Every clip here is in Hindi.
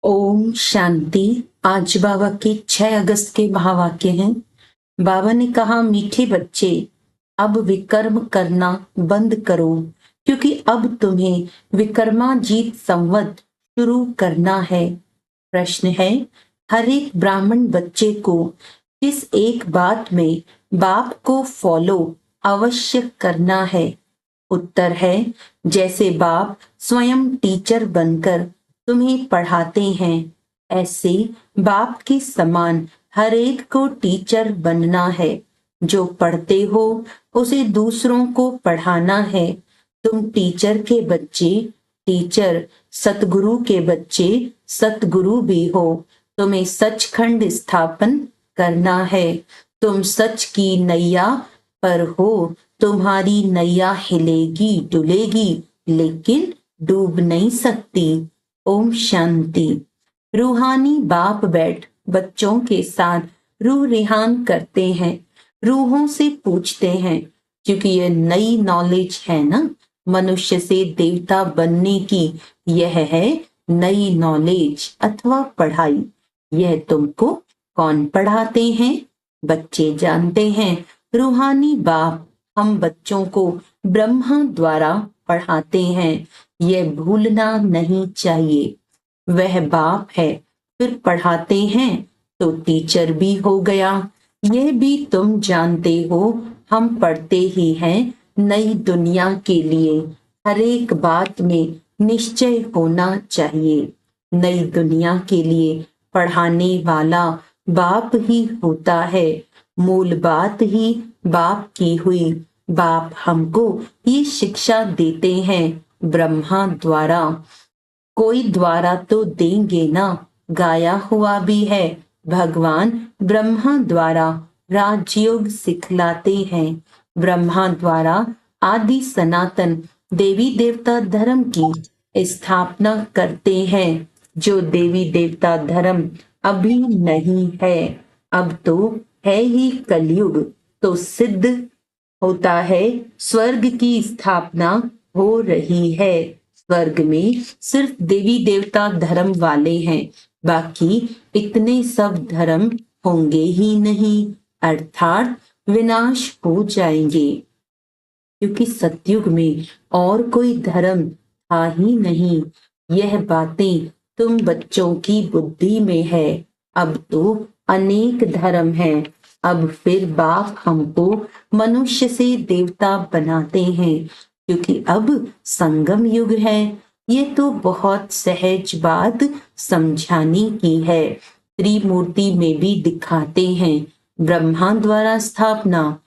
ओम शांति। आज बाबा के 6 अगस्त के महावाक्य हैं। बाबा ने कहा, मीठे बच्चे, अब विकर्म करना बंद करो, क्योंकि अब तुम्हें विक्रमाजीत संवत शुरू करना है। प्रश्न है, हर एक ब्राह्मण बच्चे को किस एक बात में बाप को फॉलो अवश्य करना है? उत्तर है, जैसे बाप स्वयं टीचर बनकर तुम्हें पढ़ाते हैं, ऐसे बाप के समान हर एक को टीचर बनना है। जो पढ़ते हो उसे दूसरों को पढ़ाना है। तुम टीचर के बच्चे टीचर, सतगुरु के बच्चे सतगुरु भी हो। तुम्हें सचखंड स्थापन करना है। तुम सच की नैया पर हो। तुम्हारी नैया हिलेगी डुलेगी, लेकिन डूब नहीं सकती। ओम शांति। रूहानी बाप बैठ बच्चों के साथ रूह रिहान करते हैं, रूहों से पूछते हैं, क्योंकि यह नई नॉलेज है ना, मनुष्य से देवता बनने की। यह है नई नॉलेज अथवा पढ़ाई। यह तुमको कौन पढ़ाते हैं? बच्चे जानते हैं। रूहानी बाप हम बच्चों को ब्रह्मा द्वारा पढ़ाते हैं। यह भूलना नहीं चाहिए। वह बाप है, फिर पढ़ाते हैं तो टीचर भी हो गया। यह भी तुम जानते हो, हम पढ़ते ही हैं नई दुनिया के लिए। हर एक बात में निश्चय होना चाहिए। नई दुनिया के लिए पढ़ाने वाला बाप ही होता है। मूल बात ही बाप की हुई। बाप हमको ये शिक्षा देते हैं ब्रह्मा द्वारा। कोई द्वारा तो देंगे ना, गाया हुआ भी है। भगवान ब्रह्मा द्वारा राजयोग सिखलाते हैं। ब्रह्मा द्वारा आदि सनातन देवी देवता धर्म की स्थापना करते हैं। जो देवी देवता धर्म अभी नहीं है, अब तो है ही कलयुग, तो सिद्ध होता है स्वर्ग की स्थापना हो रही है। स्वर्ग में सिर्फ देवी देवता धर्म वाले हैं, बाकी इतने सब धर्म होंगे ही नहीं, अर्थात विनाश हो जाएंगे। क्योंकि सतयुग में और कोई धर्म था ही नहीं। यह बातें तुम बच्चों की बुद्धि में है। अब तो अनेक धर्म हैं। अब फिर बाप हमको मनुष्य से देवता बनाते हैं, क्योंकि अब संगम युग है। ये तो बहुत सहज बात समझाने की है। त्रिमूर्ति में भी दिखाते हैं ब्रह्मा द्वारा स्थापना।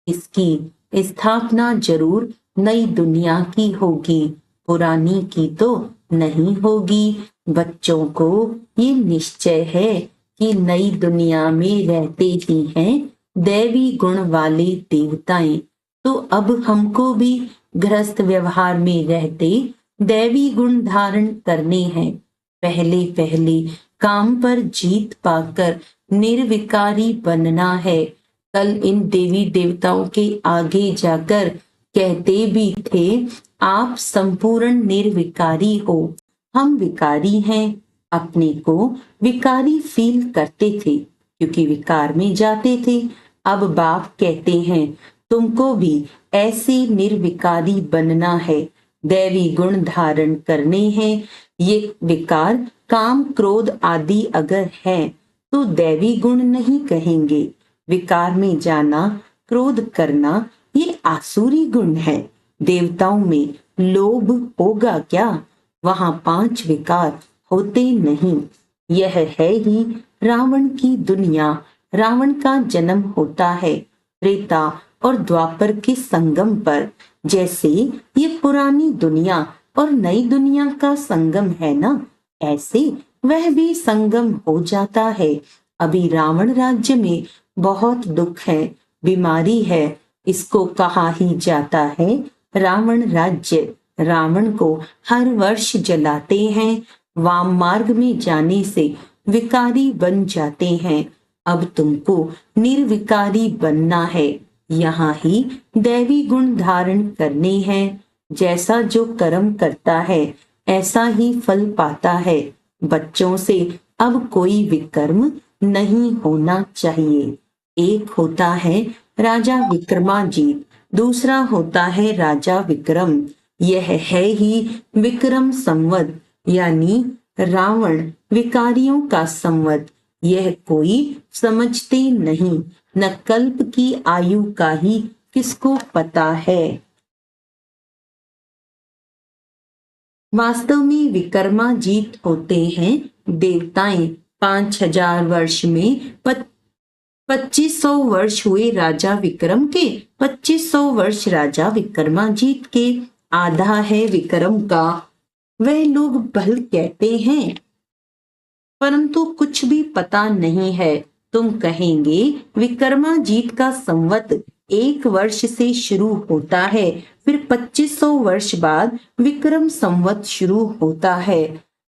इसकी स्थापना जरूर नई दुनिया की होगी, पुरानी की तो नहीं होगी। बच्चों को ये निश्चय है कि नई दुनिया में रहते ही हैं दैवी गुण वाले देवताएं। तो अब हमको भी गृहस्थ व्यवहार में रहते दैवी गुण धारण करने हैं। पहले पहले काम पर जीत पाकर निर्विकारी बनना है। कल इन देवी देवताओं के आगे जाकर कहते भी थे, आप संपूर्ण निर्विकारी हो। हम विकारी हैं। अपने को विकारी फील करते थे, क्योंकि विकार में जाते थे। अब बाप कहते हैं, तुमको भी ऐसे निर्विकारी बनना है, दैवी गुण धारण करने हैं। ये विकार काम क्रोध आदि अगर है तो दैवी गुण नहीं कहेंगे। विकार में जाना, क्रोध करना, ये आसुरी गुण है। देवताओं में लोभ होगा क्या? वहां 5 विकार होते नहीं। यह है ही रावण की दुनिया। रावण का जन्म होता है त्रेता और द्वापर के संगम पर। जैसे ये पुरानी दुनिया और नई दुनिया का संगम है ना, ऐसे वह भी संगम हो जाता है। अभी रावण राज्य में बहुत दुख है, बीमारी है। इसको कहा ही जाता है रावण राज्य। रावण को हर वर्ष जलाते हैं। वाम मार्ग में जाने से विकारी बन जाते हैं। अब तुमको निर्विकारी बनना है। यहाँ ही दैवी गुण धारण करने हैं। जैसा जो कर्म करता है ऐसा ही फल पाता है। बच्चों से अब कोई विकर्म नहीं होना चाहिए। एक होता है राजा विक्रमाजीत, दूसरा होता है राजा विक्रम। यह है ही विक्रम संवत, यानी रावण विकारियों का संवत। यह कोई समझते नहीं, न कल्प की आयु का ही किसको पता है। वास्तव में विक्रमाजीत होते हैं देवताएं। 5000 वर्ष में 2500 वर्ष हुए राजा विक्रम के, 2500 वर्ष राजा विक्रमाजीत के, आधा है विक्रम का। वह लोग भल कहते हैं परंतु कुछ भी पता नहीं है। तुम कहेंगे विक्रमाजीत का संवत 1 वर्ष से शुरू होता है, फिर 2500 वर्ष बाद विक्रम संवत शुरू होता है।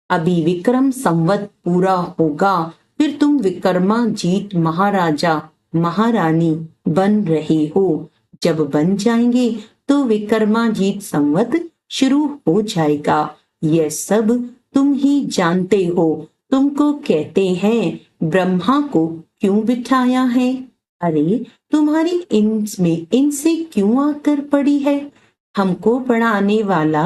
अभी विक्रम संवत पूरा होगा, फिर तुम विक्रमाजीत महाराजा महारानी बन रहे हो। जब बन जाएंगे तो विक्रमाजीत संवत शुरू हो जाएगा। यह सब तुम ही जानते हो। तुमको कहते हैं ब्रह्मा को क्यों बिठाया है? अरे तुम्हारी इनसे क्यों आकर पड़ी है? हमको पढ़ाने वाला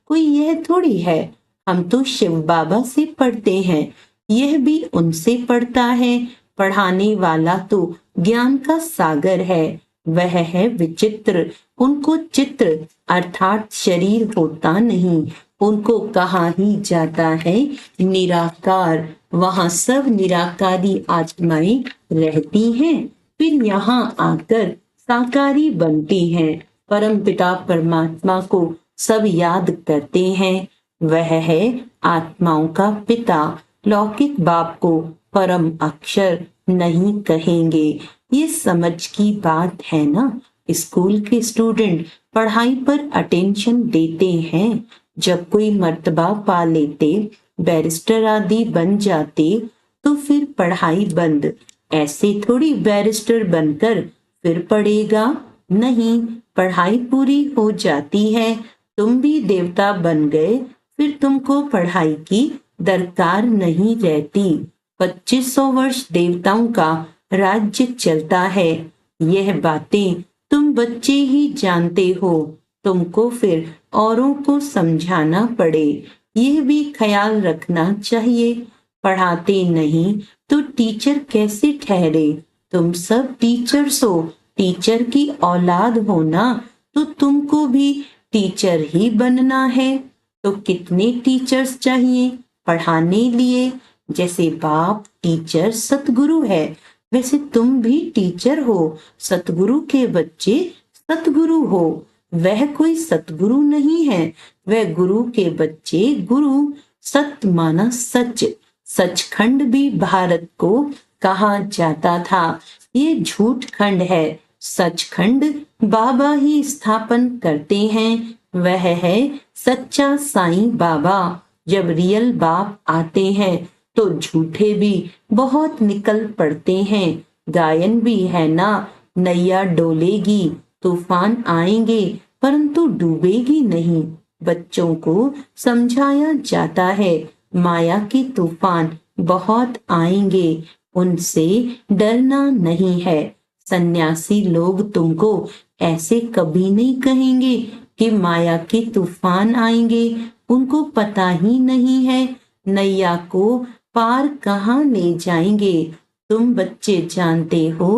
कोई यह थोड़ी है। हम तो शिव बाबा से पढ़ते हैं, यह भी उनसे पढ़ता है। पढ़ाने वाला तो ज्ञान का सागर है, वह है विचित्र। उनको चित्र अर्थात शरीर होता नहीं, उनको कहा ही जाता है निराकार। वहां सब निराकारी आत्माएं रहती हैं, फिर यहाँ आकर साकारी बनती हैं। परम पिता परमात्मा को सब याद करते हैं, वह है आत्माओं का पिता। लौकिक बाप को परम अक्षर नहीं कहेंगे। ये समझ की बात है ना। स्कूल के स्टूडेंट पढ़ाई पर अटेंशन देते हैं, जब कोई मर्तबा पा लेते, बैरिस्टर आदि बन जाते, तो फिर पढ़ाई बंद। ऐसे थोड़ी बैरिस्टर बनकर फिर पढ़ेगा, नहीं, पढ़ाई पूरी हो जाती है, तुम भी देवता बन गए, फिर तुमको पढ़ाई की दरकार नहीं रहती। 2500 वर्ष देवताओं का राज्य चलता है। यह बातें तुम बच्चे ही जानते हो, तुमको फिर औरों को समझाना पड़े, यह भी ख्याल रखना चाहिए। पढ़ाते नहीं तो टीचर कैसे ठहरे? तुम सब टीचर्स हो, टीचर की औलाद हो ना, तो तुमको भी टीचर ही बनना है। तो कितने टीचर्स चाहिए पढ़ाने लिए? जैसे बाप टीचर सतगुरु है, वैसे तुम भी टीचर हो। सतगुरु के बच्चे सतगुरु हो। वह कोई सतगुरु नहीं है, वह गुरु के बच्चे गुरु। सत माना सच, सचखंड भी भारत को कहा जाता था। ये झूठ खंड है, सचखंड बाबा ही स्थापन करते हैं, वह है सच्चा साईं बाबा। जब रियल बाप आते हैं तो झूठे भी बहुत निकल पड़ते हैं। गायन भी है ना, नैया डोलेगी, तूफान आएंगे, परंतु डूबेगी नहीं। बच्चों को समझाया जाता है माया के तूफान बहुत आएंगे, उनसे डरना नहीं है। सन्यासी लोग तुमको ऐसे कभी नहीं कहेंगे कि माया के तूफान आएंगे, उनको पता ही नहीं है नैया को पार कहाँ ले जाएंगे। तुम बच्चे जानते हो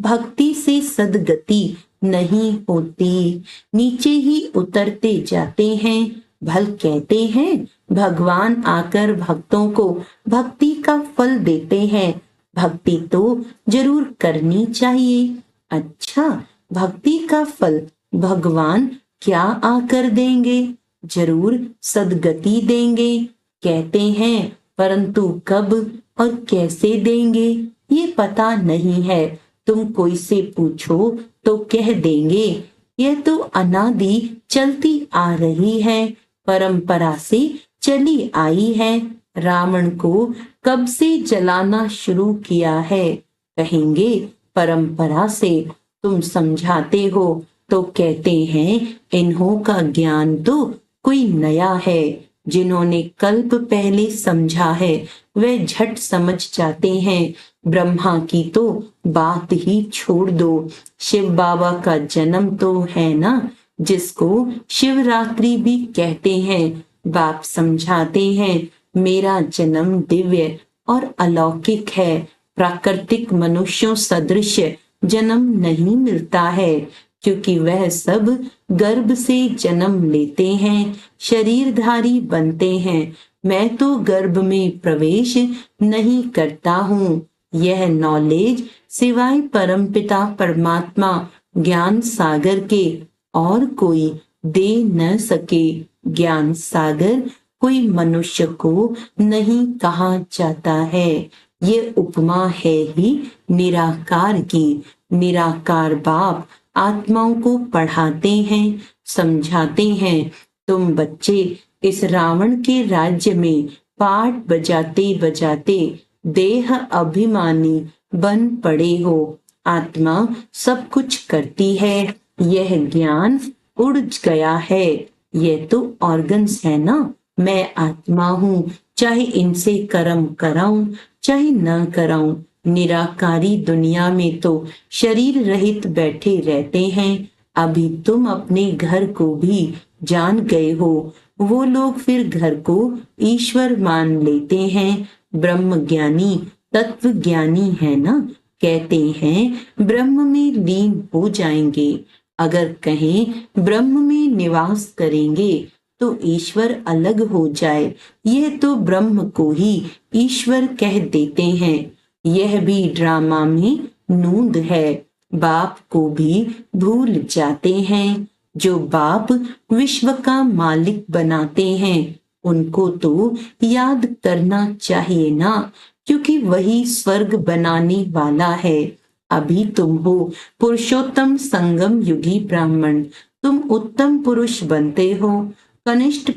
भक्ति से सदगति नहीं होती, नीचे ही उतरते जाते हैं। भल कहते हैं भगवान आकर भक्तों को भक्ति का फल देते हैं, भक्ति तो जरूर करनी चाहिए। अच्छा, भक्ति का फल भगवान क्या आकर देंगे? जरूर सदगति देंगे कहते हैं, परंतु कब और कैसे देंगे ये पता नहीं है। तुम कोई से पूछो तो कह देंगे यह तो अनादि चलती आ रही है, परंपरा से चली आई है। रावण को कब से जलाना शुरू किया है? कहेंगे परंपरा से। तुम समझाते हो तो कहते हैं इन्हों का ज्ञान तो कोई नया है। जिन्होंने कल्प पहले समझा है वे झट समझ जाते हैं। ब्रह्मा की तो बात ही छोड़ दो, शिव बाबा का जन्म तो है ना, जिसको शिवरात्रि भी कहते हैं। बाप समझाते हैं मेरा जन्म दिव्य और अलौकिक है। प्राकृतिक मनुष्यों सदृश जन्म नहीं मिलता है, क्योंकि वह सब गर्भ से जन्म लेते हैं, शरीरधारी बनते हैं। मैं तो गर्भ में प्रवेश नहीं करता हूँ। यह नॉलेज सिवाय परमपिता परमात्मा ज्ञान सागर के और कोई दे न सके। ज्ञान सागर कोई मनुष्य को नहीं कहा जाता है। ये उपमा है ही निराकार की। निराकार बाप आत्माओं को पढ़ाते हैं, समझाते हैं। तुम बच्चे इस रावण के राज्य में पाठ बजाते बजाते देह अभिमानी बन पड़े हो। आत्मा सब कुछ करती है, यह ज्ञान उड़ गया है। यह तो ऑर्गन्स है ना। मैं आत्मा हूँ, चाहे इनसे कर्म कराऊं चाहे न कराऊं। निराकारी दुनिया में तो शरीर रहित बैठे रहते हैं। अभी तुम अपने घर को भी जान गए हो। वो लोग फिर घर को ईश्वर मान लेते हैं। ब्रह्म ज्ञानी तत्व ज्ञानी है ना, कहते हैं ब्रह्म में लीन हो जाएंगे। अगर कहें ब्रह्म में निवास करेंगे तो ईश्वर अलग हो जाए, यह तो ब्रह्म को ही ईश्वर कह देते हैं। यह भी ड्रामा में नूंद है। बाप को भी भूल जाते हैं। जो बाप विश्व का मालिक बनाते हैं उनको तो याद करना चाहिए ना, क्योंकि वही स्वर्ग बनाने वाला है। अभी तुम हो पुरुषोत्तम संगम युगी ब्राह्मण, तुम उत्तम पुरुष बनते हो। कनिष्ठ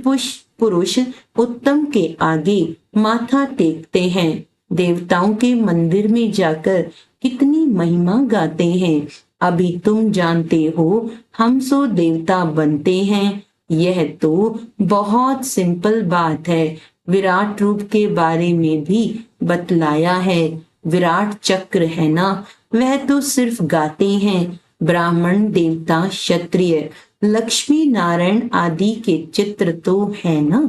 पुरुष उत्तम के आगे माथा टेकते हैं। देवताओं के मंदिर में जाकर कितनी महिमा गाते हैं। अभी तुम जानते हो हम सो देवता बनते हैं। यह तो बहुत सिंपल बात है। विराट रूप के बारे में भी बतलाया है। विराट चक्र है ना, वह तो सिर्फ गाते हैं। ब्राह्मण देवता क्षत्रिय लक्ष्मी नारायण आदि के चित्र तो है ना।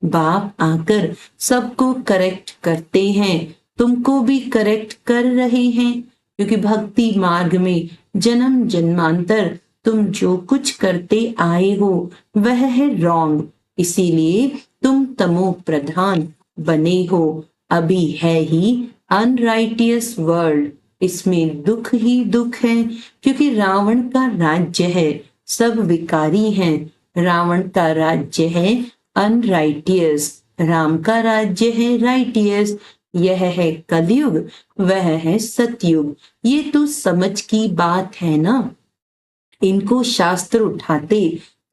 बाप आकर सबको करेक्ट करते हैं, तुमको भी करेक्ट कर रहे हैं, क्योंकि भक्ति मार्ग में जन्म जन्मांतर तुम जो कुछ करते आए हो वह है रॉन्ग। इसीलिए तुम तमो प्रधान बने हो। अभी है ही अनराइटियस वर्ल्ड, इसमें दुख ही दुख है, क्योंकि रावण का राज्य है, सब विकारी हैं। रावण का राज्य है अनराइटियस, राम का राज्य है राइटियस। यह है कलयुग, वह है सतयुग। ये तो समझ की बात है ना। इनको शास्त्र उठाते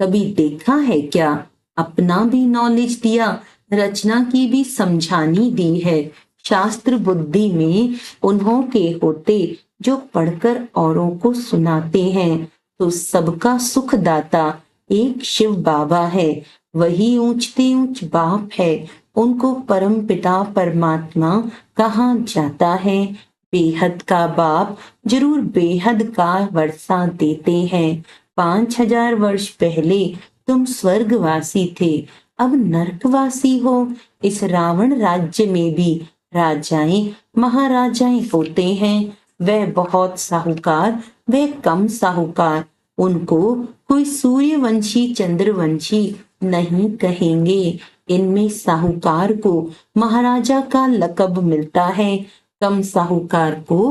कभी देखा है क्या? अपना भी नॉलेज दिया, रचना की भी समझानी दी है। शास्त्र बुद्धि में उन्हों के होते जो पढ़कर औरों को सुनाते हैं। तो सबका सुखदाता एक शिव बाबा है, वही ऊंचते ऊंच बाप है। उनको परम पिता परमात्मा कहा जाता है। बेहद का बाप जरूर बेहद का वर्षा देते हैं। 5000 वर्ष पहले तुम स्वर्गवासी थे, अब नरकवासी हो। इस रावण राज्य में भी राजाएं महाराजाएं होते हैं। वह बहुत साहूकार, वह कम साहूकार। उनको कोई सूर्यवंशी चंद्रवंशी नहीं कहेंगे। इनमें साहूकार को महाराजा का लकब मिलता है, कम साहूकार को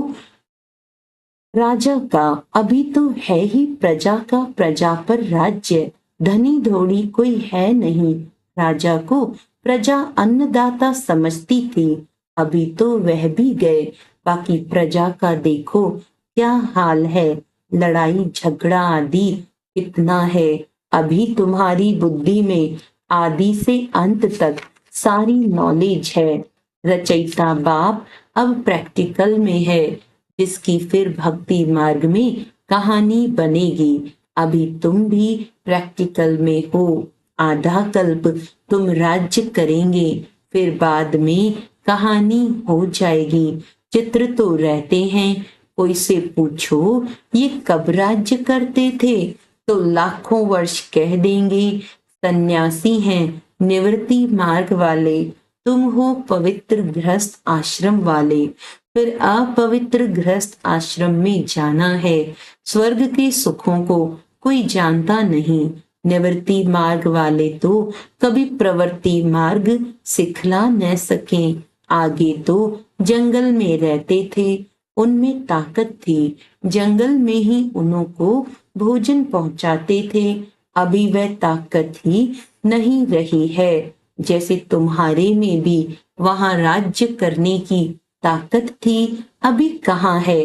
राजा का। अभी तो है ही प्रजा का प्रजा पर राज्य, धनी धोड़ी कोई है नहीं। राजा को प्रजा अन्नदाता समझती थी, अभी तो वह भी गए। बाकी प्रजा का देखो क्या हाल है, लड़ाई झगड़ा आदि कितना है। अभी तुम्हारी बुद्धि में आदि से अंत तक सारी नॉलेज है। रचयिता बाप अब प्रैक्टिकल में है, जिसकी फिर भक्ति मार्ग में कहानी बनेगी। अभी तुम भी प्रैक्टिकल में हो। आधा कल्प तुम राज्य करेंगे, फिर बाद में कहानी हो जाएगी। चित्र तो रहते हैं, कोई से पूछो ये कब राज्य करते थे तो लाखों वर्ष कह देंगे। सन्यासी हैं निवृत्ति मार्ग वाले, तुम हो पवित्र गृहस्थ आश्रम वाले, फिर अपवित्र गृहस्थ आश्रम में जाना है। स्वर्ग के सुखों को कोई जानता नहीं, निवृत्ति मार्ग वाले तो कभी प्रवृत्ति मार्ग सिखला न सके। आगे तो जंगल में रहते थे, उनमें ताकत थी, जंगल में ही उन्हों को भोजन पहुंचाते थे। अभी वह ताकत ही नहीं रही है, जैसे तुम्हारे में भी वहां राज्य करने की ताकत थी, अभी कहाँ है?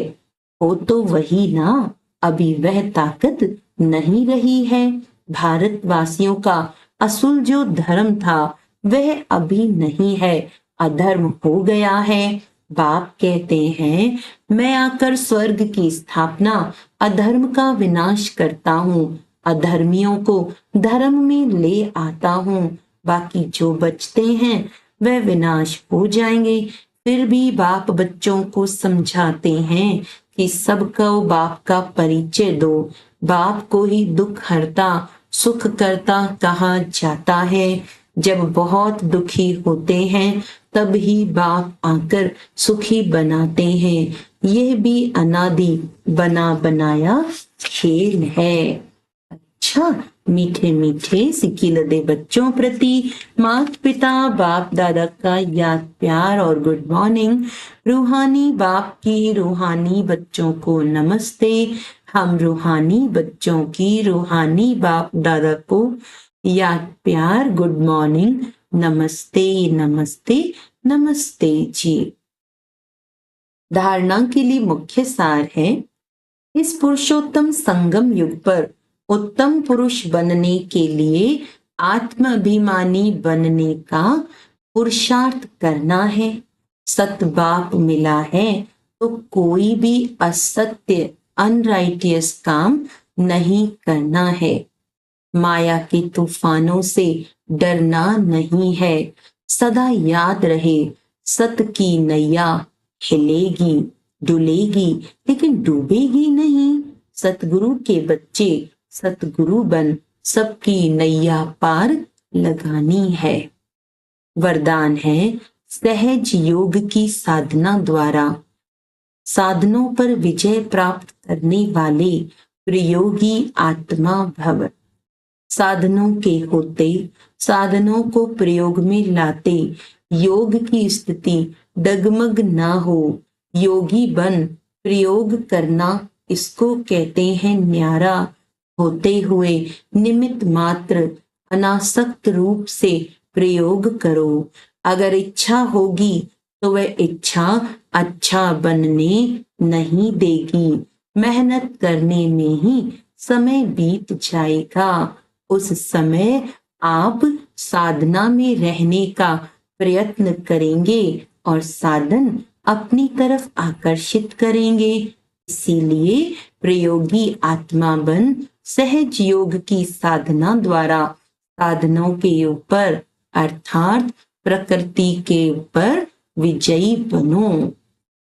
हो तो वही ना, अभी वह ताकत नहीं रही है। भारतवासियों का असूल जो धर्म था वह अभी नहीं है, अधर्म हो गया है। बाप कहते हैं मैं आकर स्वर्ग की स्थापना, अधर्म का विनाश करता हूँ, अधर्मियों को धर्म में ले आता हूँ। बाकी जो बचते हैं वह विनाश हो जाएंगे। फिर भी बाप बच्चों को समझाते हैं कि सबको बाप का परिचय दो। बाप को ही दुख हरता सुख करता कहा जाता है। जब बहुत दुखी होते हैं तब ही बाप आकर सुखी बनाते हैं। यह भी अनादि बना बनाया खेल है। अच्छा, मीठे मीठे सिकिलदे बच्चों प्रति माता पिता बाप दादा का याद प्यार और गुड मॉर्निंग। रूहानी बाप की रूहानी बच्चों को नमस्ते। हम रूहानी बच्चों की रूहानी बाप दादा को याद प्यार गुड मॉर्निंग, नमस्ते नमस्ते नमस्ते जी। धारणा के लिए मुख्य सार है, इस पुरुषोत्तम संगम युग पर उत्तम पुरुष बनने के लिए आत्माभिमानी बनने का पुरुषार्थ करना है। सत बाप मिला है तो कोई भी असत्य अनराइटियस काम नहीं करना है। माया के तूफानों से डरना नहीं है। सदा याद रहे सत की नैया हिलेगी डुलेगी लेकिन डूबेगी नहीं। सतगुरु के बच्चे सतगुरु बन सबकी नैया पार लगानी है। वरदान है, सहज योग की साधना द्वारा साधनों पर विजय प्राप्त करने वाले प्रयोगी आत्मा भव। साधनों के होते साधनों को प्रयोग में लाते योग की स्थिति डगमग ना हो। योगी बन प्रयोग करना इसको कहते हैं न्यारा। होते हुए निमित्त मात्र अनासक्त रूप से प्रयोग करो। अगर इच्छा होगी तो वह इच्छा अच्छा बनने नहीं देगी। मेहनत करने में ही समय बीत जाएगा। उस समय आप साधना में रहने का प्रयत्न करेंगे और साधन अपनी तरफ आकर्षित करेंगे। इसीलिए प्रयोगी आत्मा बन सहज योग की साधना द्वारा साधनों के ऊपर अर्थात प्रकृति के ऊपर विजयी बनो।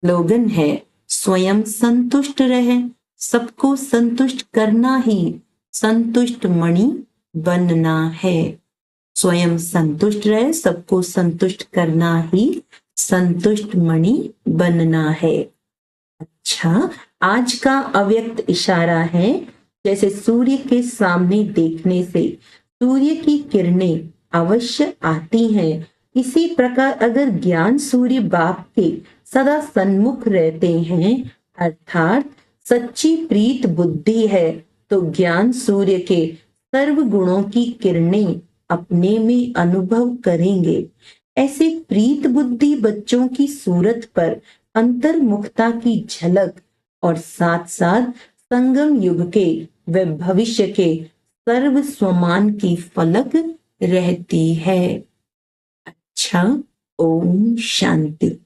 स्लोगन है, स्वयं संतुष्ट रहे, सबको संतुष्ट करना ही संतुष्ट मणि बनना है। स्वयं संतुष्ट रहे, सबको संतुष्ट करना ही संतुष्ट मणि बनना है। अच्छा, आज का अव्यक्त इशारा है, जैसे सूर्य के सामने देखने से सूर्य की किरणें अवश्य आती हैं, इसी प्रकार अगर ज्ञान सूर्य बाप के सदा सन्मुख रहते हैं अर्थात सच्ची प्रीत बुद्धि है तो ज्ञान सूर्य के सर्व गुणों की किरणें अपने में अनुभव करेंगे। ऐसे प्रीत बुद्धि बच्चों की सूरत पर अंतर्मुखता की झलक और साथ साथ संगम युग के व भविष्य के सर्व स्वमान की फलक रहती है। अच्छा, ओम शांति।